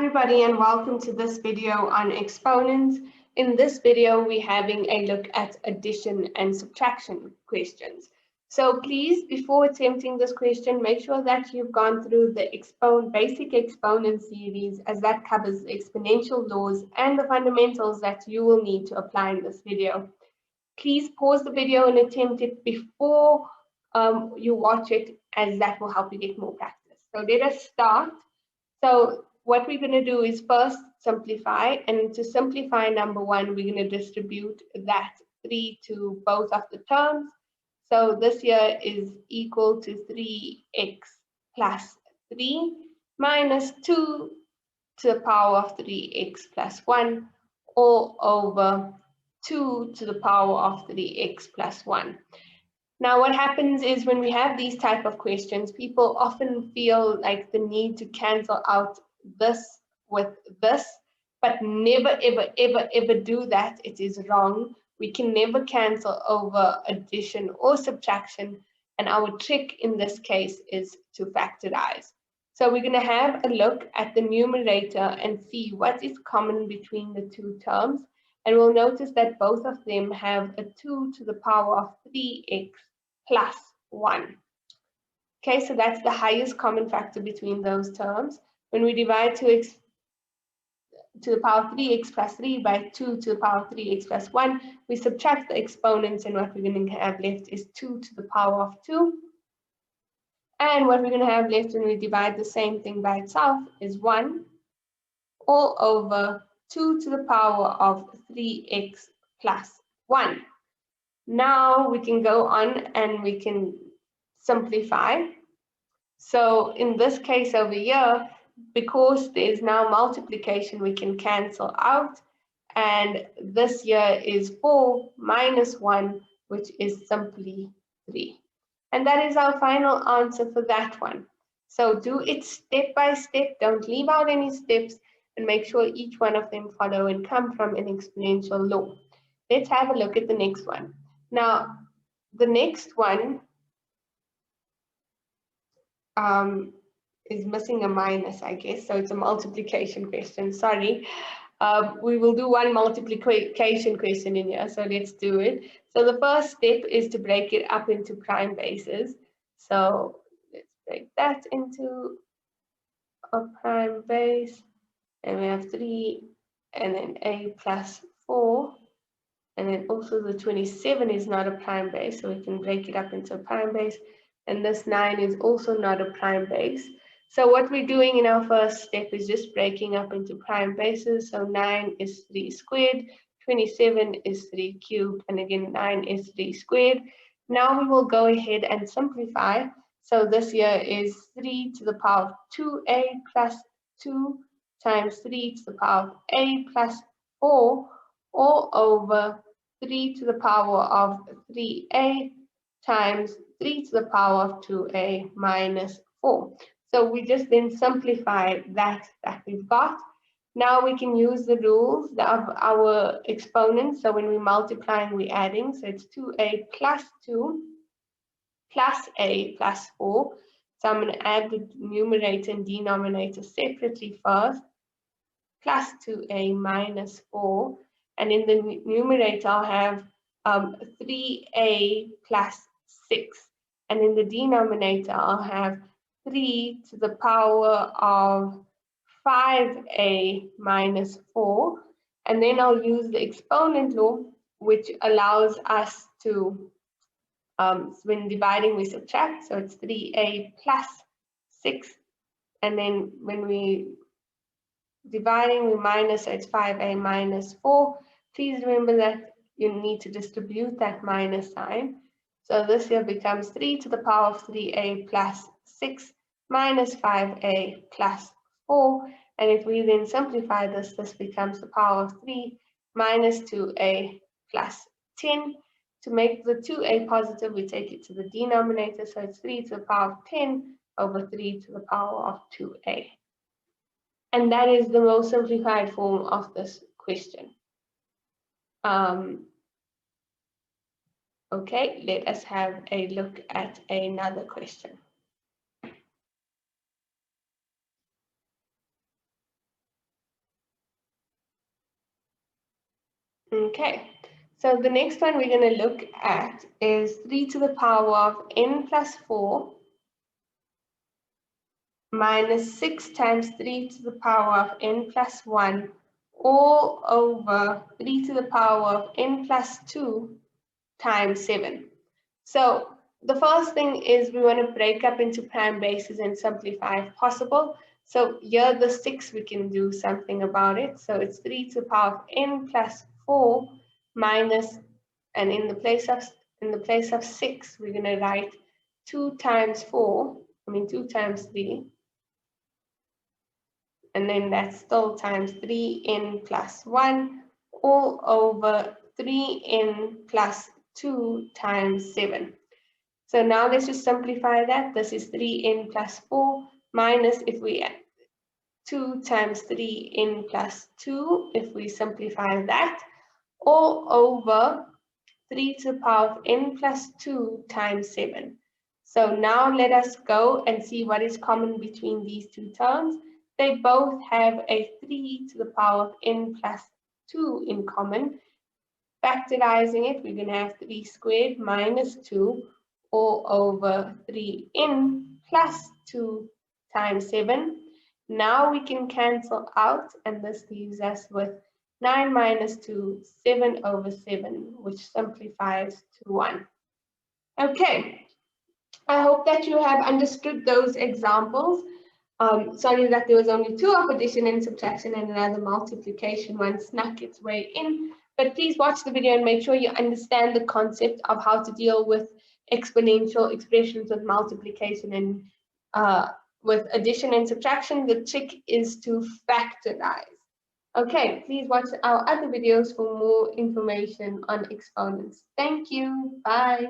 everybody and welcome to this video on exponents. In this video, we're having a look at addition and subtraction questions. So please, before attempting this question, make sure that you've gone through the basic exponent series, as that covers the exponential laws and the fundamentals that you will need to apply in this video. Please pause the video and attempt it before you watch it, as that will help you get more practice. So let us start. So what we're going to do is first simplify, and to simplify number one, we're going to distribute that 3 to both of the terms. So this here is equal to 3x plus 3 minus 2 to the power of 3x plus 1 all over 2 to the power of 3x plus 1. Now, what happens is when we have these type of questions, people often feel like the need to cancel out this with this, but never, ever, ever, ever do that. It is wrong. We can never cancel over addition or subtraction, and our trick in this case is to factorize. So we're going to have a look at the numerator and see what is common between the two terms, and we'll notice that both of them have a 2 to the power of 3x plus 1. Okay, so that's the highest common factor between those terms. When we divide 2x to the power of 3x plus 3 by 2 to the power of 3x plus 1, we subtract the exponents, and what we're going to have left is 2 to the power of 2. And what we're going to have left when we divide the same thing by itself is 1 all over 2 to the power of 3x plus 1. Now we can go on and we can simplify. So in this case over here, because there's now multiplication, we can cancel out. And this here is 4 minus 1, which is simply 3. And that is our final answer for that one. So do it step by step. Don't leave out any steps, and make sure each one of them follow and come from an exponential law. Let's have a look at the next one. Now, the next one is missing a minus, I guess, so it's a multiplication question, sorry. We will do one multiplication question in here, so let's do it. So the first step is to break it up into prime bases. So let's break that into a prime base, and we have 3, and then a plus 4. And then also the 27 is not a prime base, so we can break it up into a prime base. And this 9 is also not a prime base. So what we're doing in our first step is just breaking up into prime bases. So 9 is 3 squared, 27 is 3 cubed, and again 9 is 3 squared. Now we will go ahead and simplify. So this here is 3 to the power of 2a plus 2 times 3 to the power of a plus 4 all over 3 to the power of 3a times 3 to the power of 2a minus 4. So we just then simplify that we've got. Now we can use the rules of our exponents. So when we're multiplying, we're adding. So it's 2a plus 2 plus a plus 4. So I'm going to add the numerator and denominator separately first. Plus 2a minus 4. And in the numerator, I'll have 3a plus 6. And in the denominator, I'll have 3 to the power of 5a minus 4. And then I'll use the exponent law, which allows us to, when dividing, we subtract. So it's 3a plus 6. And then when we dividing, we minus, so it's 5a minus 4. Please remember that you need to distribute that minus sign. So this here becomes 3 to the power of 3a plus 6 minus 5a plus 4. And if we then simplify this, this becomes the power of 3 minus 2a plus 10. To make the 2a positive, we take it to the denominator. So it's 3 to the power of 10 over 3 to the power of 2a. And that is the most simplified form of this question. Okay, let us have a look at another question. 'Cause Okay, so the next one we're going to look at is 3 to the power of n plus 4 minus 6 times 3 to the power of n plus 1 all over 3 to the power of n plus 2 times 7. So the first thing is we want to break up into prime bases and simplify if possible. So here the 6, we can do something about it. So it's 3 to the power of n plus 4 minus, and in the place of 6, we're going to write 2 times 2 times 3, and then that's still times 3n plus 1 all over 3n plus 2 times 7. So now let's just simplify that. This is 3n plus 4 minus, if we add 2 times 3n plus 2, if we simplify that, all over 3 to the power of n plus 2 times 7. So now let us go and see what is common between these two terms. They both have a 3 to the power of n plus 2 in common. Factorizing it, we're going to have 3 squared minus 2 all over 3n plus 2 times 7. Now we can cancel out, and this leaves us with 9 minus 2, 7 over 7, which simplifies to 1. Okay, I hope that you have understood those examples. Sorry that there was only 2 of addition and subtraction and another multiplication one snuck its way in. But please watch the video and make sure you understand the concept of how to deal with exponential expressions with multiplication and with addition and subtraction. The trick is to factorize. Okay, please watch our other videos for more information on exponents. Thank you. Bye.